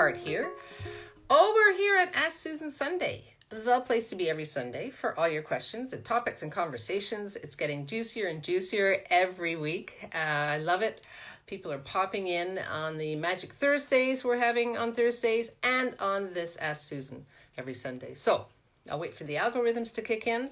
Hart here. Over here at Ask Susan Sunday, the place to be every Sunday for all your questions and topics and conversations. It's getting juicier and juicier every week. I love it. People are popping in on the Magic Thursdays we're having on Thursdays and on this Ask Susan every Sunday. So I'll wait for the algorithms to kick in.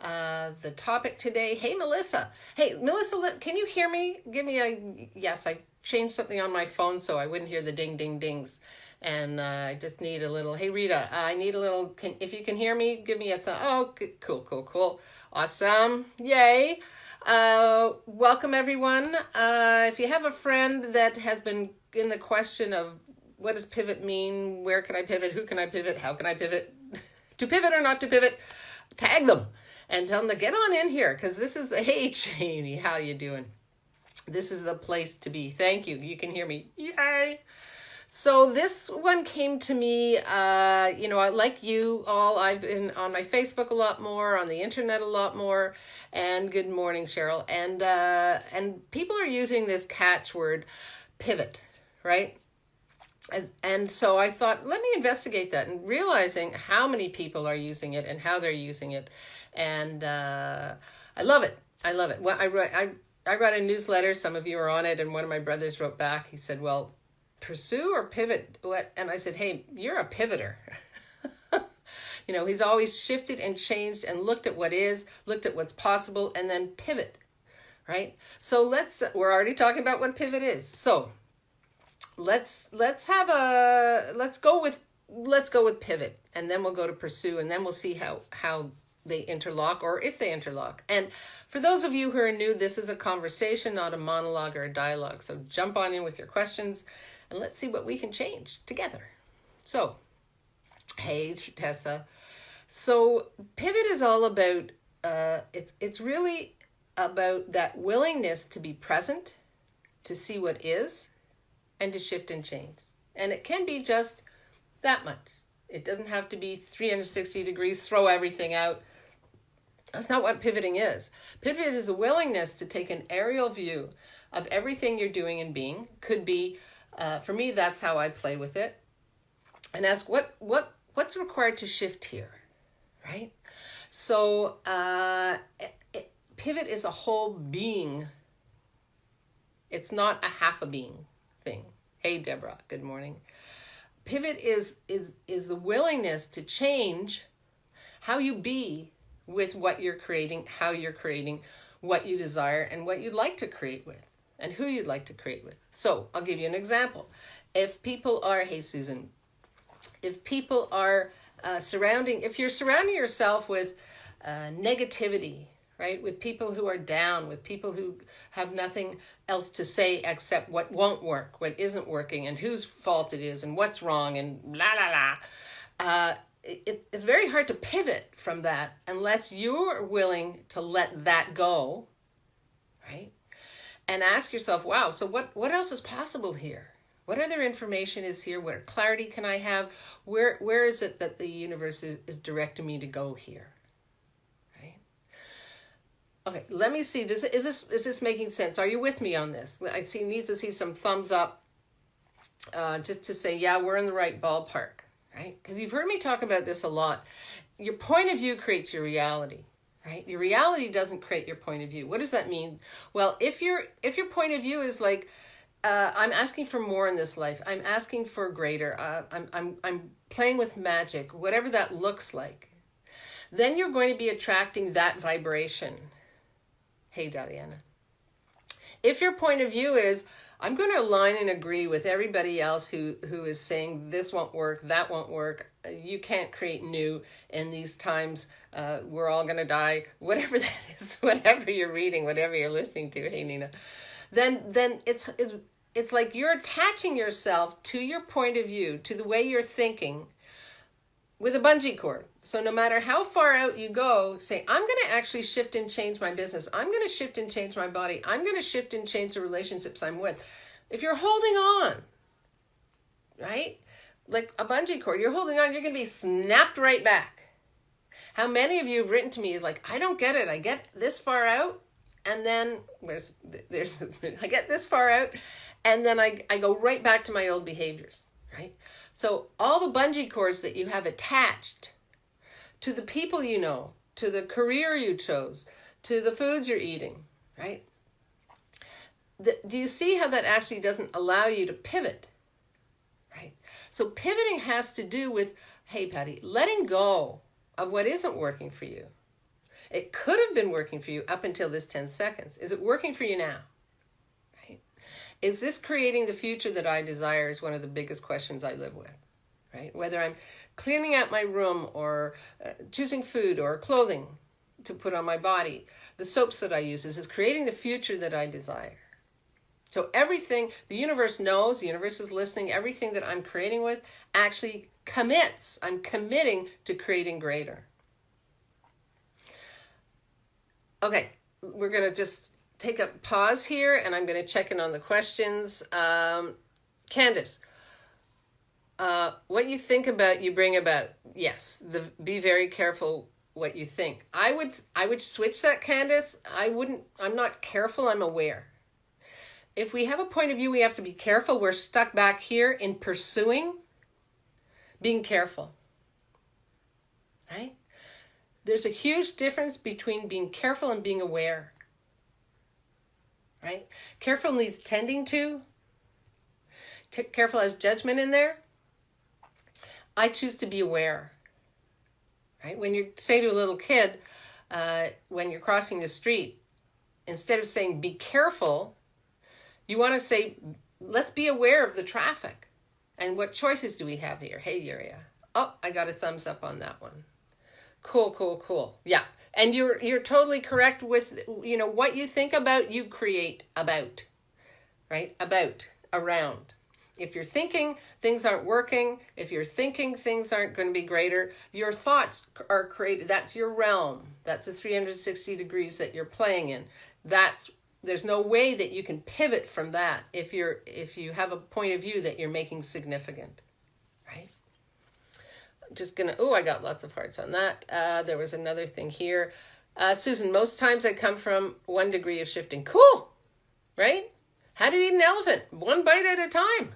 The topic today, hey Melissa, can you hear me? Give me a yes. I changed something on my phone so I wouldn't hear the ding ding dings, and I just need a little. Hey Rita, I need a little. If you can hear me, give me a thumb. Oh, cool, awesome, yay! Welcome everyone. If you have a friend that has been in the question of what does pivot mean, where can I pivot, who can I pivot, how can I pivot, to pivot or not to pivot, tag them and tell them to get on in here, because this is the, hey Janie, how you doing? This is the place to be. Thank you. You can hear me. Yay. So this one came to me, like you all, I've been on my Facebook a lot more, on the internet a lot more, and good morning, Cheryl. And people are using this catchword, pivot, right? And so I thought, let me investigate that, and realizing how many people are using it and how they're using it. And I love it. Well, I wrote a newsletter. Some of you are on it. And one of my brothers wrote back. He said, well, pursue or pivot? What? And I said, hey, you're a pivoter. He's always shifted and changed and looked at what is, looked at what's possible, and then pivot, right? So we're already talking about what pivot is. So let's go with pivot, and then we'll go to pursue, and then we'll see how they interlock, or if they interlock. And for those of you who are new, this is a conversation, not a monologue or a dialogue. So jump on in with your questions, and let's see what we can change together. So, hey Tessa. So pivot is all about, it's really about that willingness to be present, to see what is, and to shift and change. And it can be just that much. It doesn't have to be 360 degrees, throw everything out. That's not what pivoting is. Pivot is a willingness to take an aerial view of everything you're doing and being. Could be, for me, that's how I play with it. And ask what's required to shift here, right? So pivot is a whole being. It's not a half a being thing. Hey Deborah, good morning. Pivot is the willingness to change how you be with what you're creating, how you're creating, what you desire, and what you'd like to create with, and who you'd like to create with. So I'll give you an example. If people are, hey Susan, if people are if you're surrounding yourself with negativity, right? With people who are down, with people who have nothing else to say except what won't work, what isn't working, and whose fault it is, and what's wrong, and la la la. It's very hard to pivot from that unless you're willing to let that go, right? And ask yourself, wow, so what else is possible here? What other information is here? What clarity can I have? Where is it that the universe is directing me to go here? Okay, let me see. Is this making sense? Are you with me on this? I need to see some thumbs up, just to say, yeah, we're in the right ballpark, right? Because you've heard me talk about this a lot. Your point of view creates your reality, right? Your reality doesn't create your point of view. What does that mean? Well, if your point of view is like, I'm asking for more in this life. I'm asking for greater. I'm playing with magic, whatever that looks like. Then you're going to be attracting that vibration. Hey, Daliana. If your point of view is, I'm going to align and agree with everybody else who is saying this won't work, that won't work, you can't create new in these times, we're all going to die, whatever that is, whatever you're reading, whatever you're listening to, hey Nina, then it's like you're attaching yourself to your point of view, to the way you're thinking, with a bungee cord. So no matter how far out you go, say, I'm going to actually shift and change my business. I'm going to shift and change my body. I'm going to shift and change the relationships I'm with. If you're holding on, right? Like a bungee cord, you're holding on, you're going to be snapped right back. How many of you have written to me like, I don't get it. I get this far out, and then I get this far out, and then I go right back to my old behaviors, right? So all the bungee cords that you have attached to the people you know, to the career you chose, to the foods you're eating, right? Do you see how that actually doesn't allow you to pivot, right? So pivoting has to do with, hey, Patty, letting go of what isn't working for you. It could have been working for you up until this 10 seconds. Is it working for you now? Right? Is this creating the future that I desire is one of the biggest questions I live with, right? Whether I'm cleaning out my room or choosing food or clothing to put on my body, the soaps that I use, is this creating the future that I desire? So everything, the universe knows, the universe is listening, everything that I'm creating with actually commits. I'm committing to creating greater. Okay, we're going to just take a pause here and I'm going to check in on the questions. Candace, what you think about, you bring about. Yes, be very careful what you think. I would switch that, Candace. I'm not careful, I'm aware. If we have a point of view, we have to be careful. We're stuck back here in pursuing, being careful, right? There's a huge difference between being careful and being aware, right? Careful means tending to. Careful has judgment in there. I choose to be aware, right? When you say to a little kid, when you're crossing the street, instead of saying be careful, you want to say, let's be aware of the traffic. And what choices do we have here? Hey, Yuria. Oh, I got a thumbs up on that one. Cool. Yeah. And you're totally correct with, what you think about, you create about, right? About, around. If you're thinking things aren't working, if you're thinking things aren't going to be greater, your thoughts are created. That's your realm. That's the 360 degrees that you're playing in. There's no way that you can pivot from that if you have a point of view that you're making significant, right? Just gonna, I got lots of hearts on that. There was another thing here. Susan, most times I come from 1 degree of shifting. Cool, right? How do you eat an elephant? 1 bite at a time,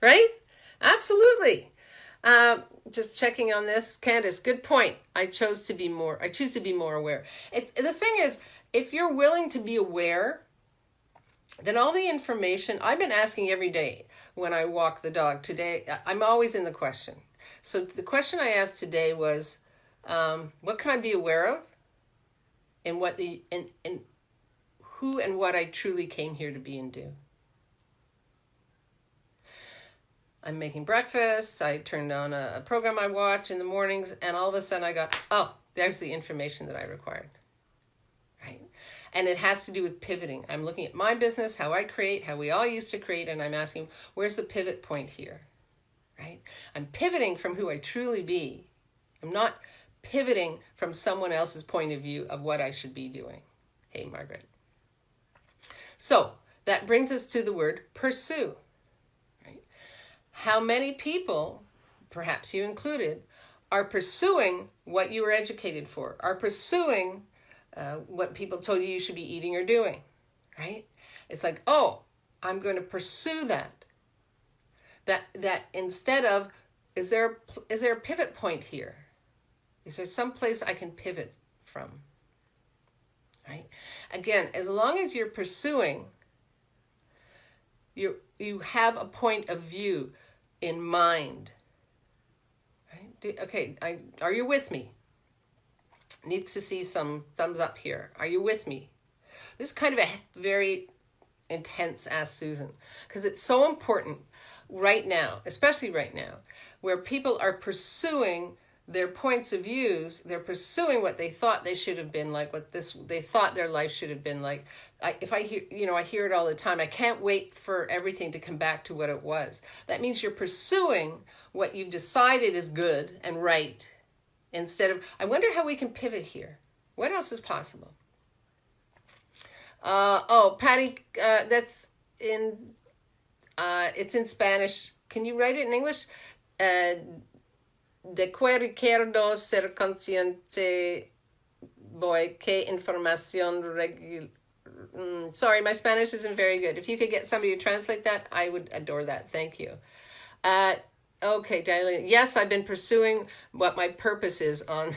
right? Absolutely. Just checking on this. Candace, good point. I choose to be more aware. The thing is, if you're willing to be aware, then all the information, I've been asking every day when I walk the dog. Today, I'm always in the question. So the question I asked today was, what can I be aware of? And who and what I truly came here to be and do. I'm making breakfast. I turned on a program I watch in the mornings, and all of a sudden I got, there's the information that I required. Right? And it has to do with pivoting. I'm looking at my business, how I create, how we all used to create, and I'm asking, where's the pivot point here? Right? I'm pivoting from who I truly be. I'm not pivoting from someone else's point of view of what I should be doing. Hey, Margaret. So that brings us to the word pursue. Right? How many people, perhaps you included, are pursuing what you were educated for, are pursuing what people told you should be eating or doing, right? It's like, I'm going to pursue that. That instead of, is there a pivot point here? Is there some place I can pivot from? Right? Again, as long as you're pursuing, you have a point of view in mind. Right? Okay, are you with me? Need to see some thumbs up here. Are you with me? This is kind of a very intense Ask Susan, because it's so important right now, especially right now, where people are pursuing their points of views. They're pursuing what they thought they should have been like, they thought their life should have been like. I hear it all the time. I can't wait for everything to come back to what it was. That means you're pursuing what you've decided is good and right, instead of, I wonder how we can pivot here. What else is possible? Patty, that's in, it's in Spanish. Can you write it in English? De que requiero ser consciente, boy, que información sorry, my Spanish isn't very good. If you could get somebody to translate that, I would adore that. Thank you. Okay, Darlene. Yes, I've been pursuing what my purpose is on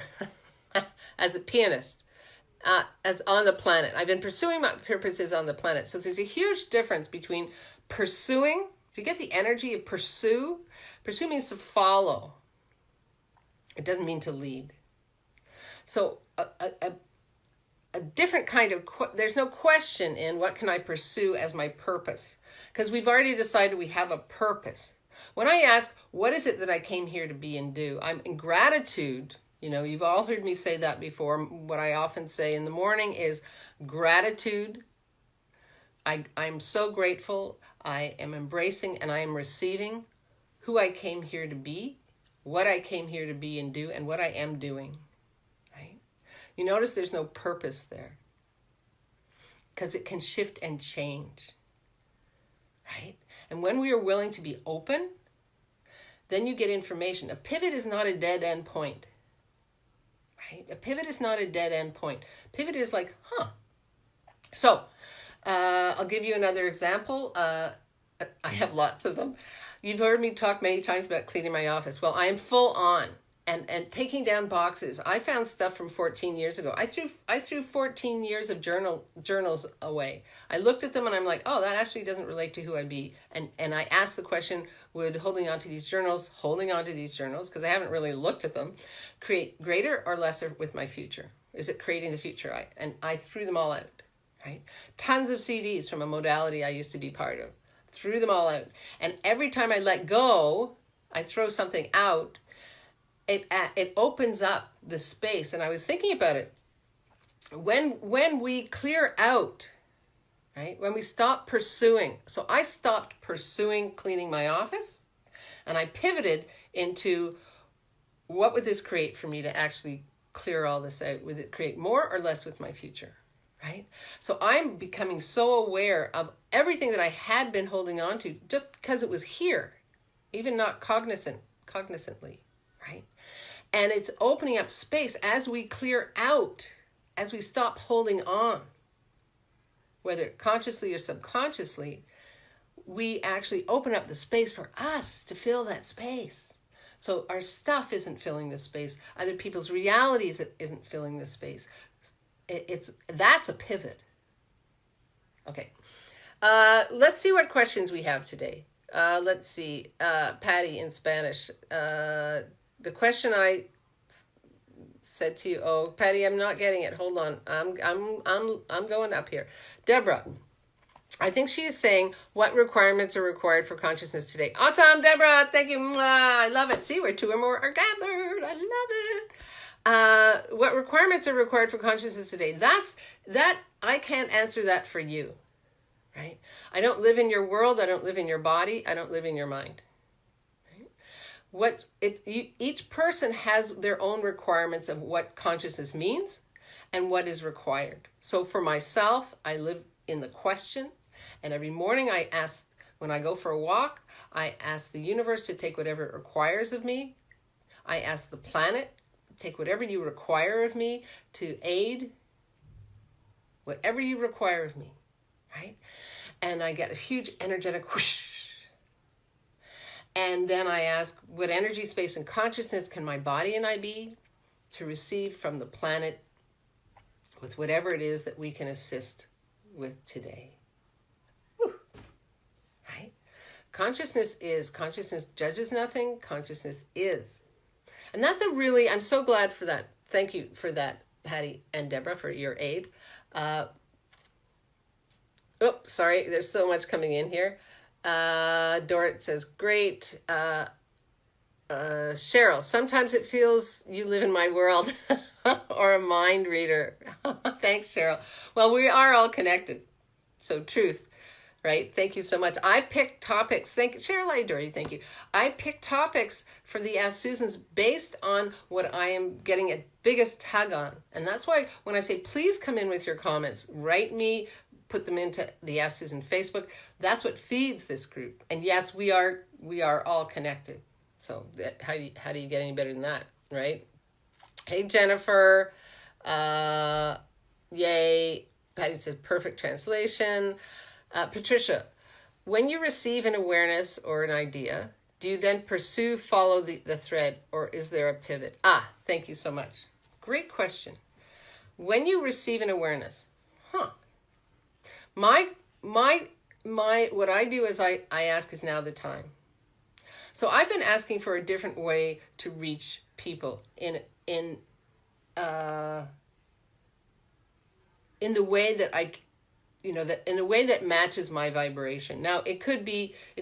as a pianist, as on the planet. I've been pursuing my purposes on the planet. So there's a huge difference between pursuing. Do you get the energy of pursue? Pursue means to follow. It doesn't mean to lead. So a different kind of, there's no question in what can I pursue as my purpose, because we've already decided we have a purpose. When I ask, what is it that I came here to be and do? I'm in gratitude. You know, you've all heard me say that before. What I often say in the morning is gratitude. I'm so grateful. I am embracing and I am receiving who I came here to be, what I came here to be and do, and what I am doing. Right? You notice there's no purpose there, because it can shift and change. Right? And when we are willing to be open, then you get information. A pivot is not a dead end point. Right? A pivot is not a dead end point. Pivot is like, So, I'll give you another example. I have lots of them. You've heard me talk many times about cleaning my office. Well, I am full on and taking down boxes. I found stuff from 14 years ago. I threw 14 years of journals away. I looked at them and I'm like, oh, that actually doesn't relate to who I be. And I asked the question, would holding on to these journals, because I haven't really looked at them, create greater or lesser with my future? Is it creating the future? I threw them all out, right? Tons of CDs from a modality I used to be part of. Threw them all out. And every time I let go, I throw something out, it opens up the space. And I was thinking about it. When we clear out, right? When we stop pursuing. So I stopped pursuing cleaning my office, and I pivoted into what would this create for me to actually clear all this out? Would it create more or less with my future? Right? So I'm becoming so aware of everything that I had been holding on to just because it was here, even not cognizantly, right? And it's opening up space as we clear out, as we stop holding on, whether consciously or subconsciously, we actually open up the space for us to fill that space. So our stuff isn't filling the space. Other people's realities isn't filling the space. That's a pivot. Okay. Let's see what questions we have today. Let's see. Patty in Spanish. The question I said to you, oh, Patty, I'm not getting it. Hold on. I'm going up here. Deborah, I think she is saying, what requirements are required for consciousness today? Awesome, Deborah. Thank you. Mwah. I love it. See, where two or more are gathered. I love it. What requirements are required for consciousness today? That I can't answer that for you, right? I don't live in your world. I don't live in your body. I don't live in your mind. Right? Each person has their own requirements of what consciousness means and what is required. So for myself, I live in the question, and every morning I ask, when I go for a walk, I ask the universe to take whatever it requires of me. I ask the planet, take whatever you require of me to aid whatever you require of me, right? And I get a huge energetic whoosh. And then I ask, what energy, space, and consciousness can my body and I be to receive from the planet with whatever it is that we can assist with today? Whew. Right? Consciousness judges nothing. Consciousness is. And that's I'm so glad for that. Thank you for that, Patty and Deborah, for your aid. Sorry, there's so much coming in here. Dorit says, great. Cheryl, sometimes it feels you live in my world or a mind reader. Thanks, Cheryl. Well, we are all connected. So truth. Right? Thank you so much. I picked topics. Cheryl, I adore you. Thank you. I picked topics for the Ask Susans based on what I am getting a biggest tug on. And that's why when I say, please come in with your comments, write me, put them into the Ask Susan Facebook. That's what feeds this group. And yes, we are all connected. So how do you get any better than that? Right? Hey, Jennifer. Yay. Patty says, perfect translation. Patricia, when you receive an awareness or an idea, Do you then follow the thread, or is there a pivot? Thank you so much. Great question. When you receive an awareness, my what I do is I ask, is now the time? So I've been asking for a different way to reach people in the way that that in a way that matches my vibration. Now, it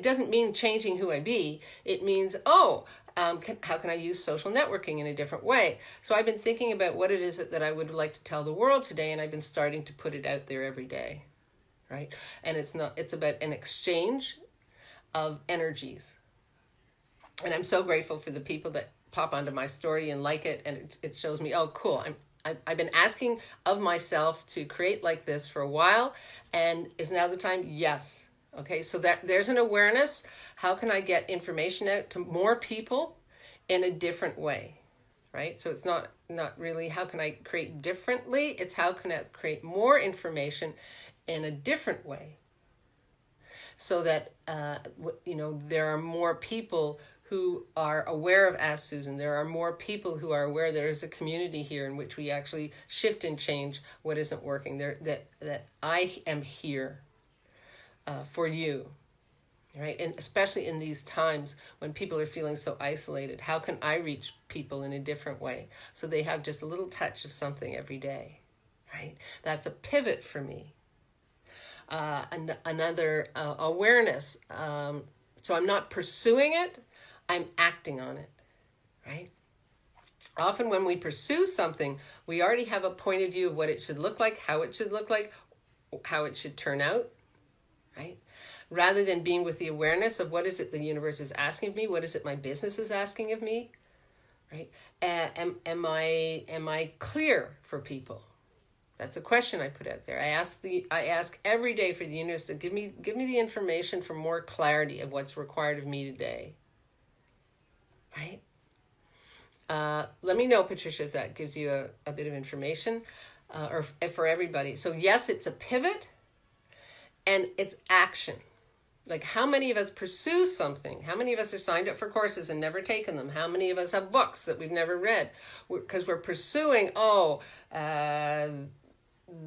doesn't mean changing who I be. It means, how can I use social networking in a different way? So I've been thinking about what it is that I would like to tell the world today, and I've been starting to put it out there every day, right? And it's about an exchange of energies. And I'm so grateful for the people that pop onto my story and like it, and it shows me, oh, cool, I've been asking of myself to create like this for a while, and is now the time? Yes. Okay, so there's an awareness. How can I get information out to more people in a different way, right? So it's not really how can I create differently, it's how can I create more information in a different way, so that there are more people who are aware of Ask Susan. There are more people who are aware there is a community here in which we actually shift and change what isn't working. That I am here for you, right? And especially in these times when people are feeling so isolated, how can I reach people in a different way so they have just a little touch of something every day, right? That's a pivot for me. Another awareness. So I'm not pursuing it, I'm acting on it, right? Often when we pursue something, we already have a point of view of what it should look like, how it should look like, how it should turn out, right? Rather than being with the awareness of what is it the universe is asking of me, what is it my business is asking of me, right? Am I clear for people? That's a question I put out there. I ask every day for the universe to give me the information for more clarity of what's required of me today. Right? Let me know, Patricia, if that gives you a bit of information, or for everybody. So yes, it's a pivot, and it's action. Like, how many of us pursue something? How many of us are signed up for courses and never taken them? How many of us have books that we've never read? Because we're pursuing,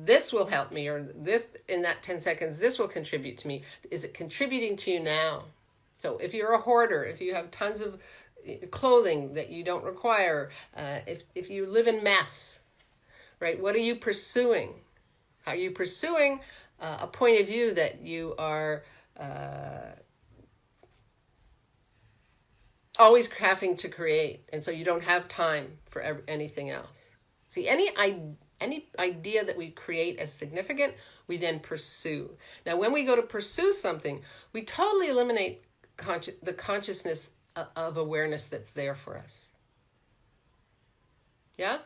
this will help me, or this, in that 10 seconds, this will contribute to me. Is it contributing to you now? So if you're a hoarder, if you have tons of clothing that you don't require, if you live in mess, right? What are you pursuing? Are you pursuing a point of view that you are always having to create, and so you don't have time for anything else? See, any idea that we create as significant, we then pursue. Now, when we go to pursue something, we totally eliminate the consciousness of awareness that's there for us. Yeah?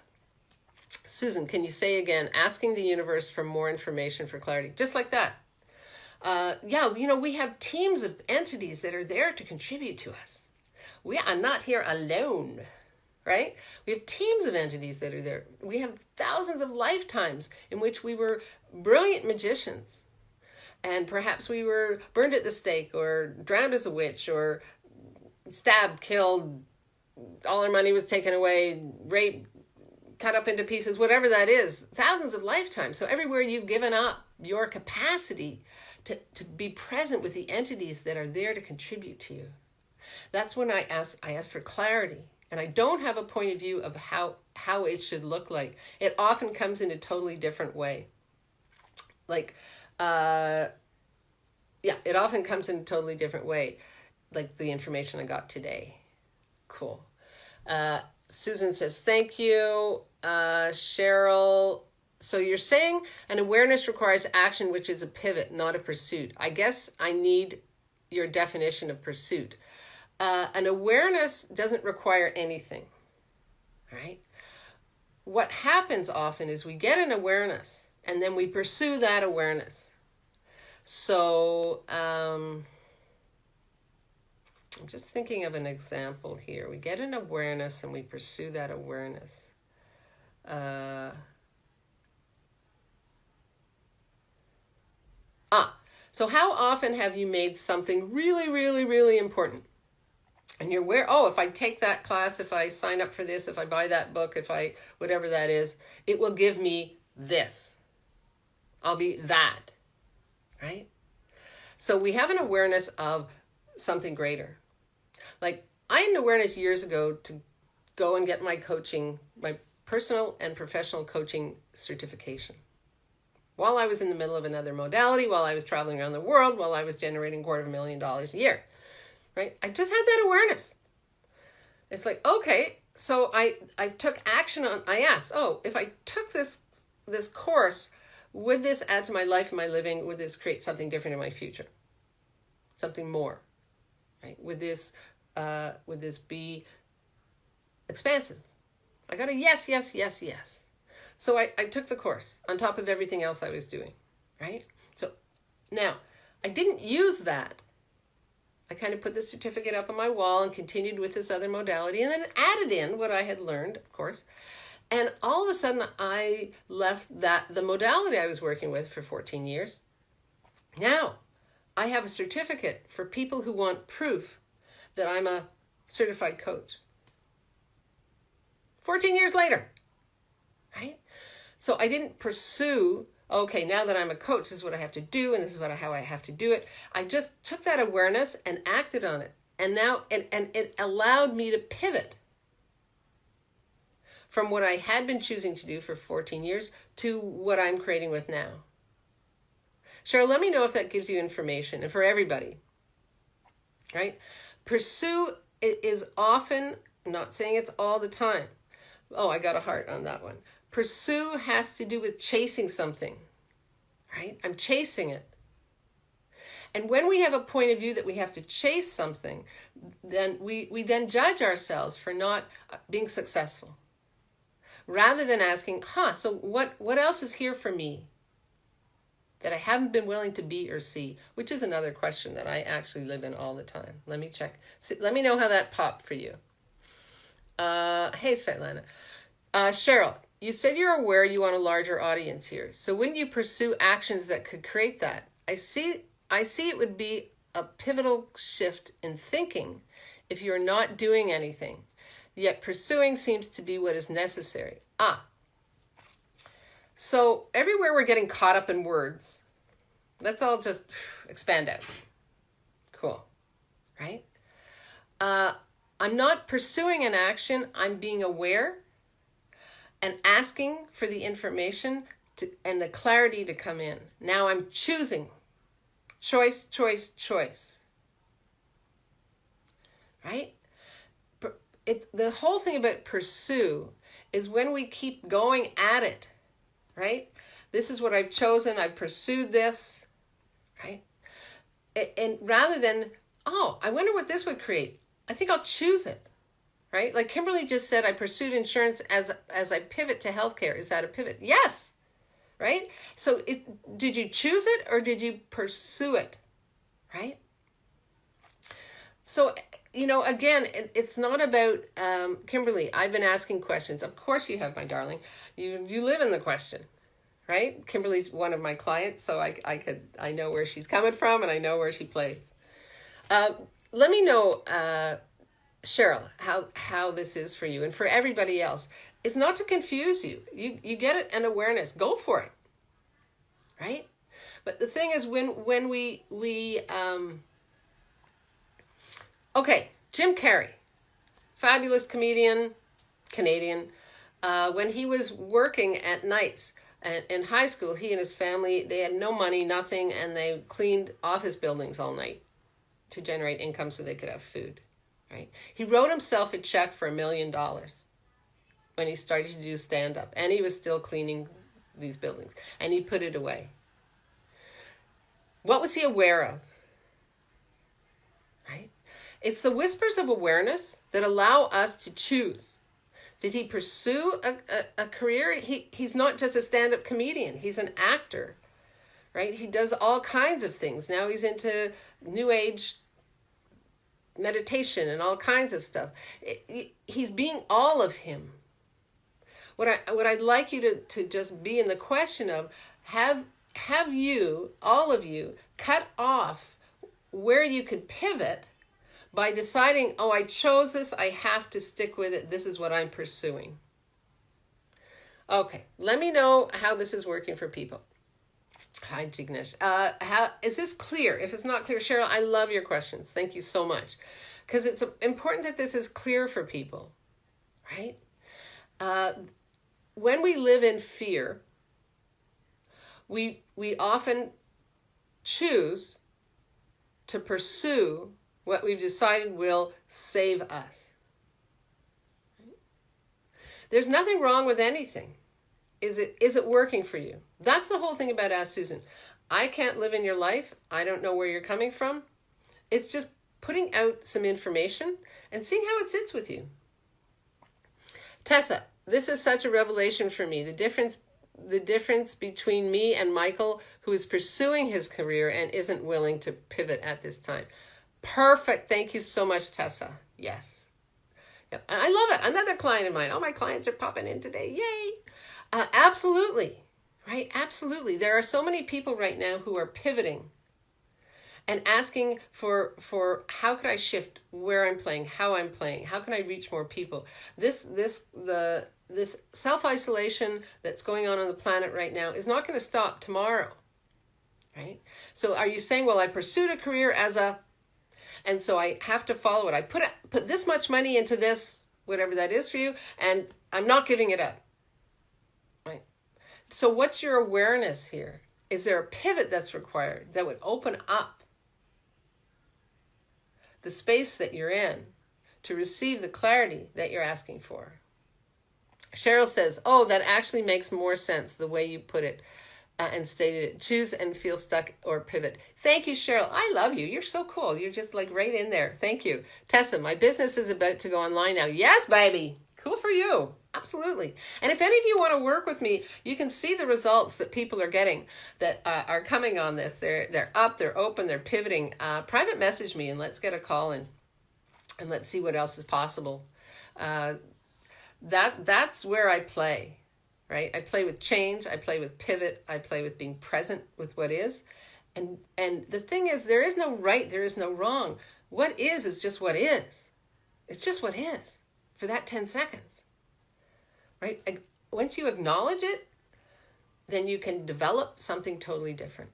Susan, can you say again, asking the universe for more information for clarity? Just like that. We have teams of entities that are there to contribute to us. We are not here alone, right? We have teams of entities that are there. We have thousands of lifetimes in which we were brilliant magicians. And perhaps we were burned at the stake, or drowned as a witch, or stabbed, killed, all our money was taken away, raped, cut up into pieces, whatever that is. Thousands of lifetimes. So everywhere you've given up your capacity to be present with the entities that are there to contribute to you. That's when I ask for clarity. And I don't have a point of view of how it should look like. It often comes in a totally different way. It often comes in a totally different way. Like the information I got today. Cool. Susan says, thank you. Cheryl, so you're saying an awareness requires action, which is a pivot, not a pursuit. I guess I need your definition of pursuit. An awareness doesn't require anything, right? What happens often is we get an awareness and then we pursue that awareness. So, I'm just thinking of an example here. We get an awareness and we pursue that awareness. So how often have you made something really, really, really important? And you're aware, oh, if I take that class, if I sign up for this, if I buy that book, if I, whatever that is, it will give me this. I'll be that, right? So we have an awareness of something greater. Like, I had an awareness years ago to go and get my coaching, my personal and professional coaching certification. While I was in the middle of another modality, while I was traveling around the world, while I was generating $250,000 a year, right? I just had that awareness. It's like, okay, so I took action on, I asked, oh, if I took this course, would this add to my life and my living? Would this create something different in my future? Something more, right? Would this be expansive? I got a yes, yes, yes, yes. So I took the course on top of everything else I was doing, right? So now, I didn't use that. I kind of put the certificate up on my wall and continued with this other modality, and then added in what I had learned, of course. And all of a sudden, I left the modality I was working with for 14 years. Now, I have a certificate for people who want proof that I'm a certified coach. 14 years later, right? So I didn't pursue, okay, now that I'm a coach, this is what I have to do, and this is how I have to do it. I just took that awareness and acted on it. And now, and it allowed me to pivot from what I had been choosing to do for 14 years to what I'm creating with now. Cheryl, let me know if that gives you information, and for everybody, right? Pursue is often, I'm not saying it's all the time. Oh, I got a heart on that one. Pursue has to do with chasing something, right? I'm chasing it. And when we have a point of view that we have to chase something, then we then judge ourselves for not being successful. Rather than asking, so what else is here for me that I haven't been willing to be or see? Which is another question that I actually live in all the time. Let me check. Let me know how that popped for you. Hey, Svetlana. Cheryl, you said you're aware you want a larger audience here. So wouldn't you pursue actions that could create that? I see it would be a pivotal shift in thinking if you're not doing anything, yet pursuing seems to be what is necessary. So everywhere we're getting caught up in words, let's all just expand out. Cool, right? I'm not pursuing an action, I'm being aware and asking for the information and the clarity to come in. Now I'm choosing. Choice, choice, choice. Right? The whole thing about pursue is when we keep going at it, right? This is what I've chosen, I've pursued this, right? And rather than, I wonder what this would create. I think I'll choose it, right? Like Kimberly just said, I pursued insurance as I pivot to healthcare. Is that a pivot? Yes, right? So did you choose it or did you pursue it, right? So, again, it's not about, Kimberly, I've been asking questions. Of course you have, my darling. You live in the question, right? Kimberly's one of my clients, so I know where she's coming from and I know where she plays. Let me know, Cheryl, how this is for you and for everybody else. It's not to confuse you. You get an awareness. Go for it, right? But the thing is, when we okay, Jim Carrey, fabulous comedian, Canadian. When he was working at nights in high school, he and his family, they had no money, nothing, and they cleaned office buildings all night to generate income so they could have food, right? He wrote himself a check for $1 million when he started to do stand-up, and he was still cleaning these buildings, and he put it away. What was he aware of, right? It's the whispers of awareness that allow us to choose. Did he pursue a career? He's not just a stand-up comedian. He's an actor, right? He does all kinds of things. Now he's into New Age meditation and all kinds of stuff. He's being all of him. What I'd like you to just be in the question of, have you, all of you, cut off where you could pivot by deciding, oh, I chose this, I have to stick with it. This is what I'm pursuing. Okay, let me know how this is working for people. Hi, Jignesh. How is this clear? If it's not clear, Cheryl, I love your questions. Thank you so much. Because it's important that this is clear for people, right? When we live in fear, we often choose to pursue what we've decided will save us. There's nothing wrong with anything. Is it working for you? That's the whole thing about Ask Susan. I can't live in your life. I don't know where you're coming from. It's just putting out some information and seeing how it sits with you. Tessa, this is such a revelation for me. The difference between me and Michael, who is pursuing his career and isn't willing to pivot at this time. Perfect. Thank you so much, Tessa. Yes. Yep. I love it. Another client of mine. All my clients are popping in today. Yay. Absolutely. Right? Absolutely. There are so many people right now who are pivoting and asking for how could I shift where I'm playing, how I'm playing, how can I reach more people? This self-isolation that's going on the planet right now is not going to stop tomorrow, right? So are you saying, well, I pursued a career and so I have to follow it. I put this much money into this, whatever that is for you, and I'm not giving it up, right? So what's your awareness here? Is there a pivot that's required that would open up the space that you're in to receive the clarity that you're asking for? Cheryl says, oh, that actually makes more sense the way you put it and stated it. Choose and feel stuck or pivot. Thank you, Cheryl. I love you. You're so cool. You're just like right in there. Thank you. Tessa, my business is about to go online now. Yes, baby. Cool for you. Absolutely. And if any of you want to work with me, you can see the results that people are getting that are coming on this. They're up, they're open, they're pivoting. Private message me and let's get a call and let's see what else is possible. That's where I play, right? I play with change. I play with pivot. I play with being present with what is. And the thing is, there is no right, there is no wrong. What is just what is. It's just what is for that 10 seconds. Right? Once you acknowledge it, then you can develop something totally different.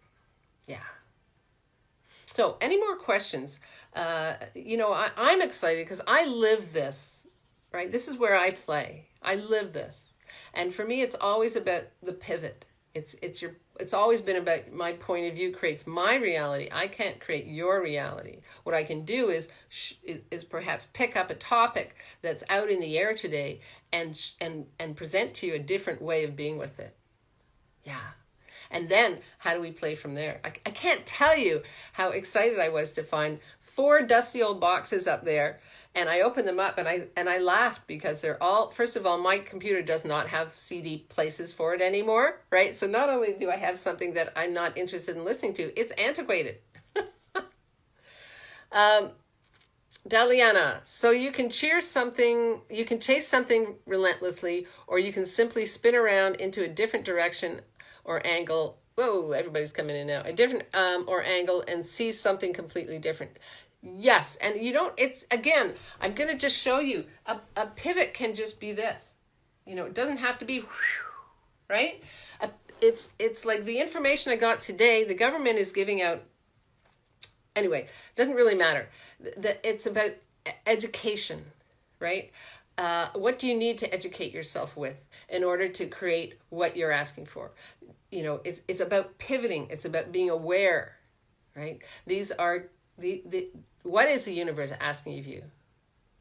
Yeah. So any more questions? I'm excited because I live this, right? This is where I play. I live this. And for me, it's always about the pivot. It's always been about my point of view creates my reality. I can't create your reality. What I can do is perhaps pick up a topic that's out in the air today and present to you a different way of being with it. Yeah. And then how do we play from there? I can't tell you how excited I was to find 4 dusty old boxes up there. And I opened them up and I laughed because they're all, first of all, my computer does not have CD places for it anymore, right? So not only do I have something that I'm not interested in listening to, it's antiquated. Daliana, so you can chase something relentlessly, or you can simply spin around into a different direction or angle. Whoa, everybody's coming in now. A different or angle and see something completely different. Yes, and it's, again, I'm going to just show you, a pivot can just be this. It doesn't have to be, right? It's like the information I got today, the government is giving out, anyway, doesn't really matter. It's about education, right? What do you need to educate yourself with in order to create what you're asking for? It's about pivoting. It's about being aware, right? These are what is the universe asking of you,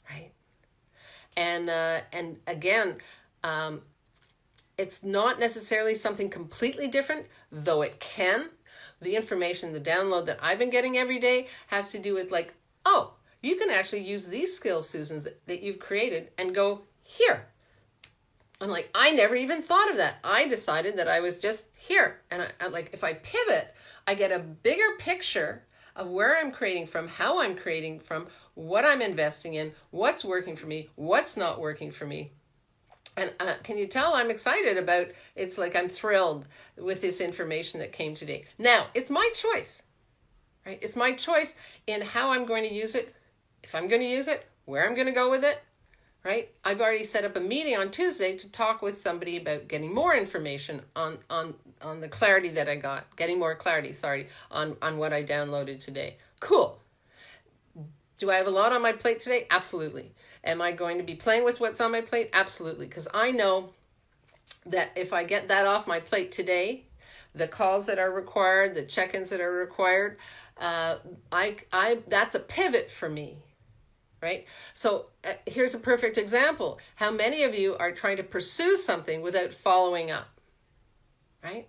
right? And again, it's not necessarily something completely different, though it can. The information, the download that I've been getting every day has to do with like, oh, you can actually use these skills, Susan, that you've created and go here. I'm like, I never even thought of that. I decided that I was just here. And I'm like, if I pivot, I get a bigger picture of where I'm creating from, how I'm creating from, what I'm investing in, what's working for me, what's not working for me. And can you tell I'm excited about, it's like I'm thrilled with this information that came today. Now, it's my choice, right? It's my choice in how I'm going to use it if I'm going to use it, where I'm going to go with it, right? I've already set up a meeting on Tuesday to talk with somebody about getting more information on the clarity that I got, getting more clarity, on what I downloaded today. Cool. Do I have a lot on my plate today? Absolutely. Am I going to be playing with what's on my plate? Absolutely. Because I know that if I get that off my plate today, the calls that are required, the check-ins that are required, that's a pivot for me, right? So here's a perfect example. How many of you are trying to pursue something without following up, right?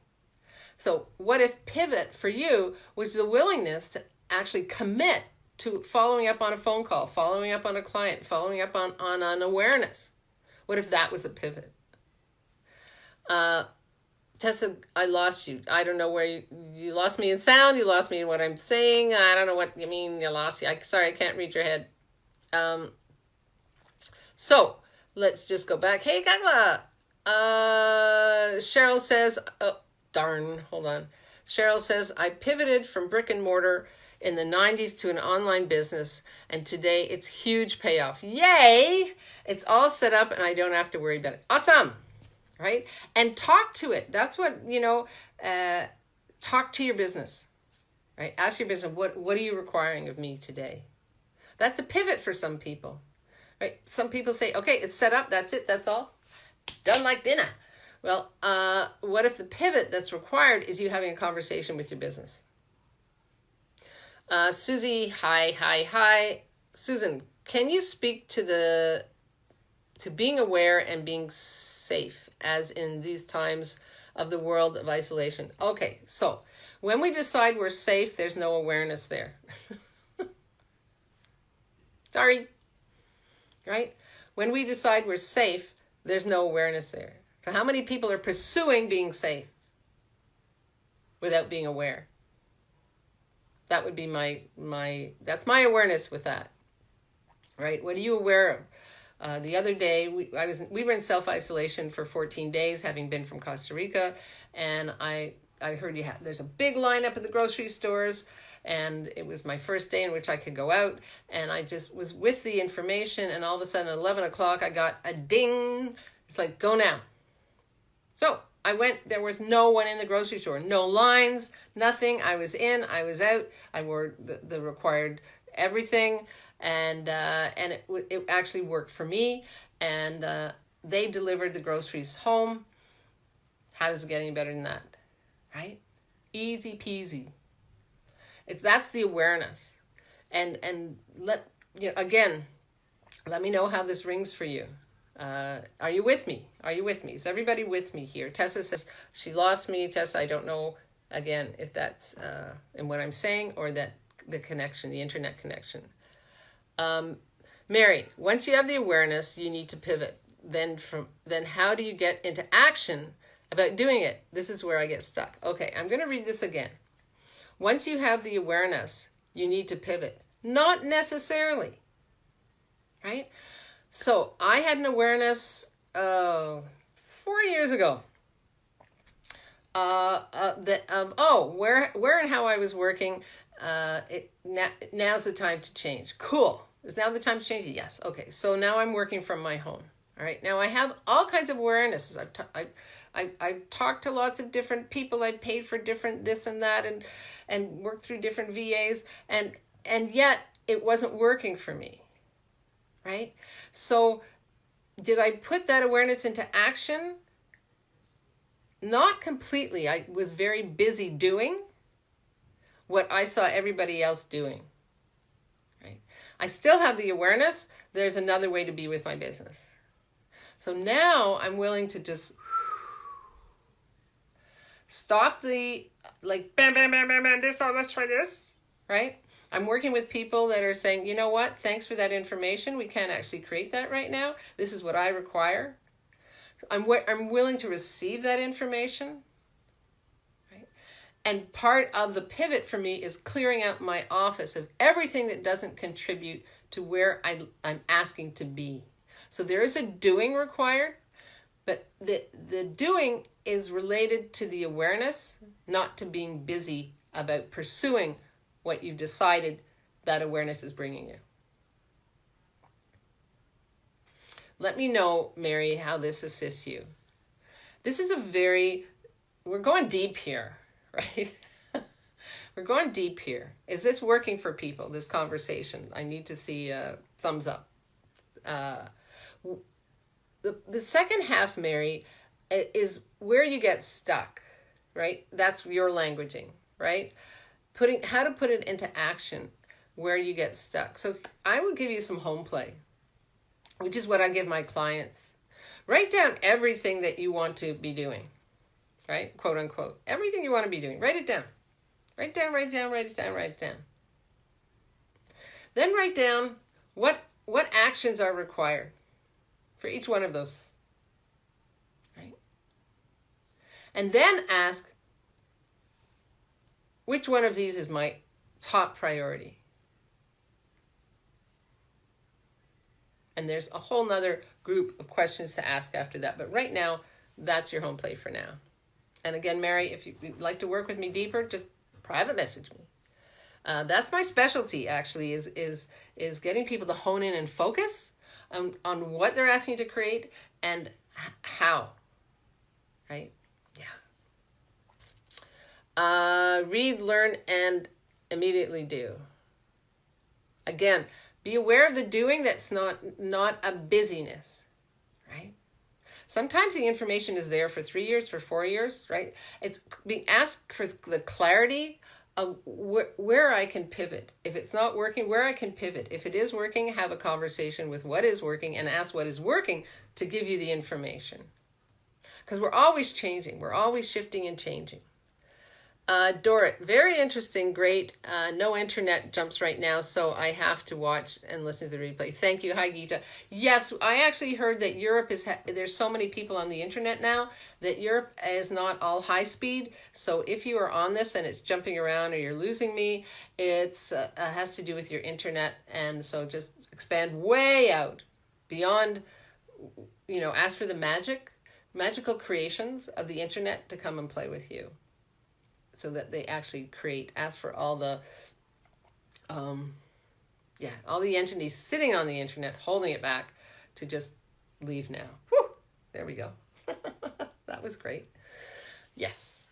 So what if pivot for you was the willingness to actually commit to following up on a phone call, following up on a client, following up on an awareness? What if that was a pivot? Tessa, I lost you. I don't know where you lost me in sound. You lost me in what I'm saying. I don't know what you mean. You lost me. Sorry, I can't read your head. So let's just go back. Hey, Gagla. Cheryl says, oh, darn, hold on. Cheryl says, I pivoted from brick and mortar in the 90s to an online business, and today it's huge payoff. Yay! It's all set up and I don't have to worry about it. Awesome! Right? And talk to it. That's what, talk to your business, right? Ask your business, what are you requiring of me today? That's a pivot for some people, right? Some people say, okay, it's set up. That's it. That's all. Done like dinner. Well, what if the pivot that's required is you having a conversation with your business? Susie, hi. Susan, can you speak to being aware and being safe as in these times of the world of isolation? Okay, so when we decide we're safe, there's no awareness there. Sorry, right? When we decide we're safe, there's no awareness there. So how many people are pursuing being safe without being aware? That would be that's my awareness with that, right? What are you aware of? The other day, we were in self-isolation for 14 days, having been from Costa Rica, and I heard there's a big lineup at the grocery stores, and it was my first day in which I could go out, and I just was with the information, and all of a sudden at 11 o'clock, I got a ding. It's like, go now. So I went, there was no one in the grocery store, no lines, nothing. I was in, I was out, I wore the required everything, and it actually worked for me, and they delivered the groceries home. How does it get any better than that, right? Easy peasy. That's the awareness, and again, let me know how this rings for you. Are you with me? Is everybody with me here? Tessa says she lost me. Tessa, I don't know again if that's in what I'm saying or that the connection, the internet connection. Mary, once you have the awareness, you need to pivot. Then how do you get into action about doing it? This is where I get stuck. Okay, I'm going to read this again. Once you have the awareness, you need to pivot. Not necessarily, right? So I had an awareness 4 years ago where and how I was working. Now's the time to change. Cool. Is now the time to change? Yes. Okay. So now I'm working from my home. All right. Now I have all kinds of awarenesses. I've talked to lots of different people. I paid for different this and that, and worked through different VAs, and yet it wasn't working for me. Right? So did I put that awareness into action? Not completely. I was very busy doing what I saw everybody else doing. Right? I still have the awareness. There's another way to be with my business. So now I'm willing to just stop the bam, bam, bam, bam, bam, let's try this, right? I'm working with people that are saying, you know what, thanks for that information. We can't actually create that right now. This is what I require. I'm willing to receive that information, right? And part of the pivot for me is clearing out my office of everything that doesn't contribute to where I'm asking to be. So there is a doing required, but the doing is related to the awareness, not to being busy about pursuing what you've decided that awareness is bringing you. Let me know, Mary, how this assists you. This is we're going deep here, right? We're going deep here. Is this working for people, this conversation? I need to see a thumbs up. The second half, Mary, is where you get stuck, right? That's your languaging, right? How to put it into action where you get stuck. So I will give you some home play, which is what I give my clients. Write down everything that you want to be doing, right? Quote unquote. Everything you want to be doing. Write it down. Write it down, write it down, write it down, write it down. Then write down what actions are required for each one of those, right? And then ask, which one of these is my top priority? And there's a whole nother group of questions to ask after that. But right now, that's your home play for now. And again, Mary, if you'd like to work with me deeper, just private message me. That's my specialty, actually, is getting people to hone in and focus on what they're asking you to create and how, right? Yeah. Read, learn, and immediately do. Again, be aware of the doing that's not a busyness, right? Sometimes the information is there for 3 years, for 4 years, right? It's being asked for the clarity of where I can pivot. If it's not working, where I can pivot. If it is working, have a conversation with what is working and ask what is working to give you the information. Because we're always changing. We're always shifting and changing. Dorrit, very interesting, great. No internet jumps right now, so I have to watch and listen to the replay. Thank you. Hi, Geeta. Yes, I actually heard that Europe there's so many people on the internet now that Europe is not all high speed. So if you are on this and it's jumping around or you're losing me, it has to do with your internet. And so just expand way out beyond, ask for the magical creations of the internet to come and play with you. So that they actually ask for all the, all the entities sitting on the internet, holding it back to just leave now. Whew, there we go. That was great. Yes.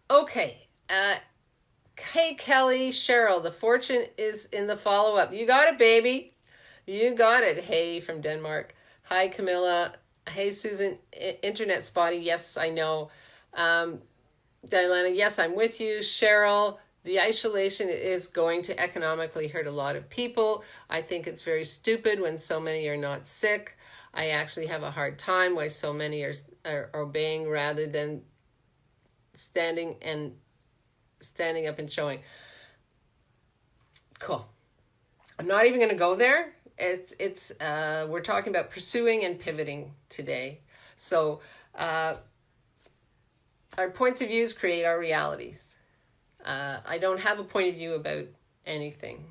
Okay. Hey, Kelly, Cheryl, the fortune is in the follow-up. You got it, baby. You got it. Hey, from Denmark. Hi, Camilla. Hey, Susan, internet spotty. Yes, I know. Diana, yes, I'm with you. Cheryl, the isolation is going to economically hurt a lot of people. I think it's very stupid when so many are not sick. I actually have a hard time why so many are obeying rather than standing up and showing. Cool. I'm not even going to go there. We're talking about pursuing and pivoting today. So, our points of views create our realities. I don't have a point of view about anything.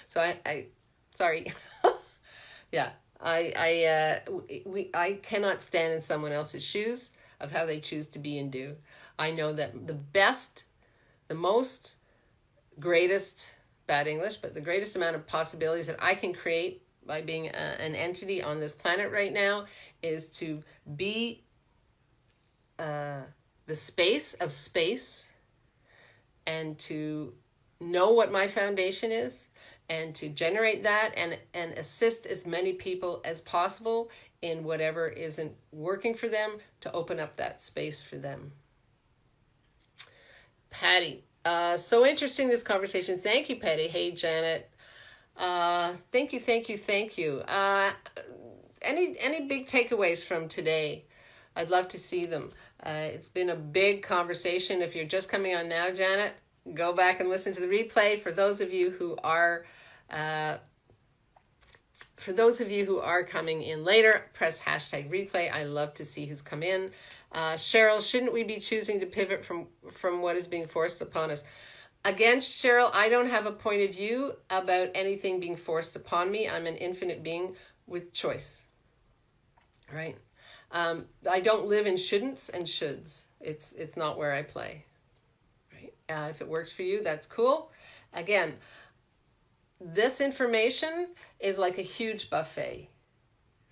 So I sorry. Yeah, I cannot stand in someone else's shoes of how they choose to be and do. I know that the greatest, bad English, but the greatest amount of possibilities that I can create by being an entity on this planet right now is to be the space of space and to know what my foundation is and to generate that and assist as many people as possible in whatever isn't working for them to open up that space for them. Patty, so interesting, this conversation. Thank you, Patty. Hey, Janet. Thank you. Any big takeaways from today? I'd love to see them. It's been a big conversation. If you're just coming on now, Janet, go back and listen to the replay. For those of you who are coming in later, press #replay. I love to see who's come in. Cheryl, shouldn't we be choosing to pivot from what is being forced upon us? Again, Cheryl, I don't have a point of view about anything being forced upon me. I'm an infinite being with choice, right? I don't live in shouldn'ts and shoulds. It's not where I play, right? If it works for you, that's cool. Again, this information is like a huge buffet.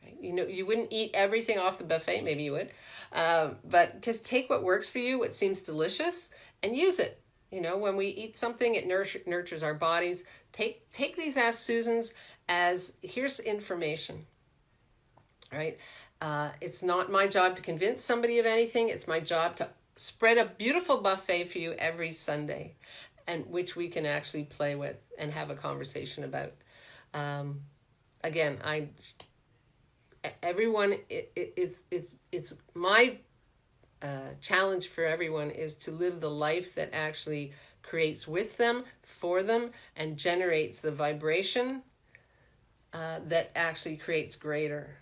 Right? You know, you wouldn't eat everything off the buffet. Maybe you would. But just take what works for you, what seems delicious, and use it. You know, when we eat something, it nurtures our bodies. Take these Ask Susans as, here's information, right? It's not my job to convince somebody of anything. It's my job to spread a beautiful buffet for you every Sunday, and which we can actually play with and have a conversation about. Again, everyone it's my challenge for everyone is to live the life that actually creates with them, for them, and generates the vibration that actually creates greater.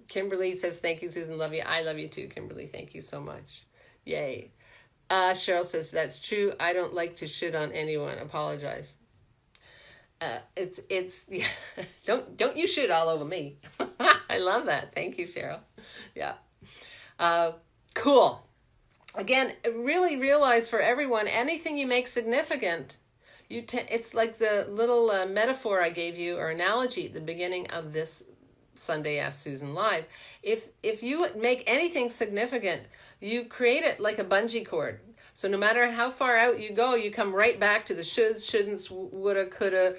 Kimberly says, thank you, Susan. Love you. I love you too, Kimberly. Thank you so much. Yay. Cheryl says, that's true. I don't like to shit on anyone. Apologize. Yeah. Don't you shit all over me. I love that. Thank you, Cheryl. Yeah. Cool. Again, really realize for everyone, anything you make significant, it's like the little metaphor I gave you, or analogy at the beginning of this Sunday Ask Susan Live. If you make anything significant, you create it like a bungee cord. So no matter how far out you go, you come right back to the shoulds, shouldn'ts, woulda, coulda,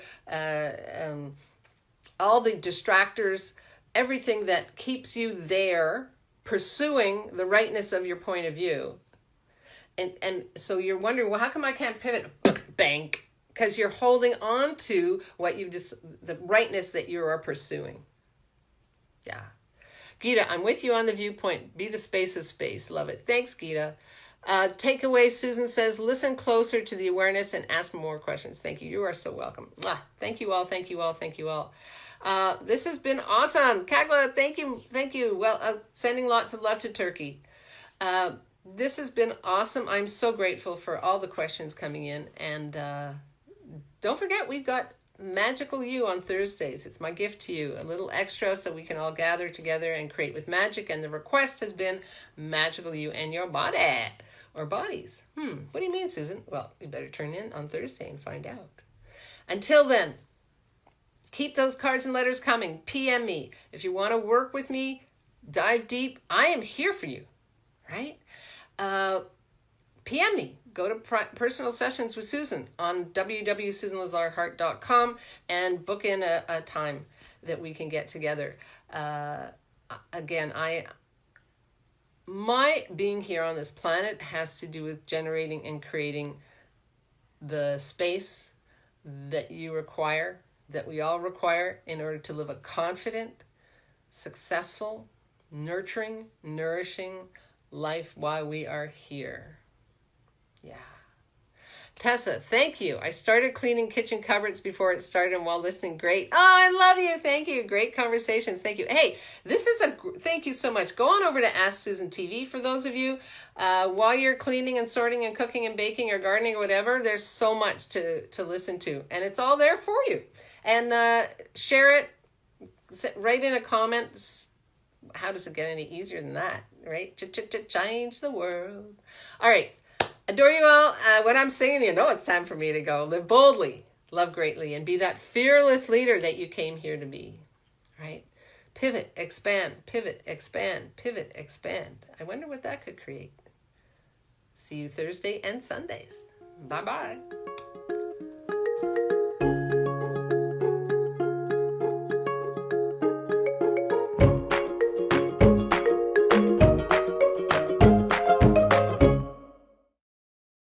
all the distractors, everything that keeps you there pursuing the rightness of your point of view. And so you're wondering, well, how come I can't pivot? Bank. Because you're holding on to what the rightness that you are pursuing. Yeah. Gita, I'm with you on the viewpoint. Be the space of space. Love it. Thanks, Gita. Takeaway, Susan says, listen closer to the awareness and ask more questions. Thank you. You are so welcome. Thank you all. Thank you all. Thank you all. This has been awesome. Kagla, thank you. Thank you. Well, sending lots of love to Turkey. This has been awesome. I'm so grateful for all the questions coming in. And don't forget, we've got Magical You on Thursdays. It's my gift to you. A little extra so we can all gather together and create with magic. And the request has been Magical You and your body. Or bodies. What do you mean, Susan? Well, you better turn in on Thursday and find out. Until then, keep those cards and letters coming. PM me. If you want to work with me, dive deep, I am here for you, right? PM me. Go to personal sessions with Susan on www.susanlazarhart.com and book in a time that we can get together. Again, my being here on this planet has to do with generating and creating the space that you require, that we all require in order to live a confident, successful, nurturing, nourishing life while we are here. Yeah. Tessa, thank you. I started cleaning kitchen cupboards before it started and while listening. Great. Oh, I love you. Thank you. Great conversations. Thank you. Hey, thank you so much. Go on over to Ask Susan TV for those of you. While you're cleaning and sorting and cooking and baking or gardening or whatever, there's so much to listen to. And it's all there for you. And share it. Write in a comment. How does it get any easier than that, right? Change the world. All right. Adore you all. When I'm singing, you know it's time for me to go. Live boldly, love greatly, and be that fearless leader that you came here to be, right? Pivot, expand, pivot, expand, pivot, expand. I wonder what that could create. See you Thursday and Sundays. Bye-bye.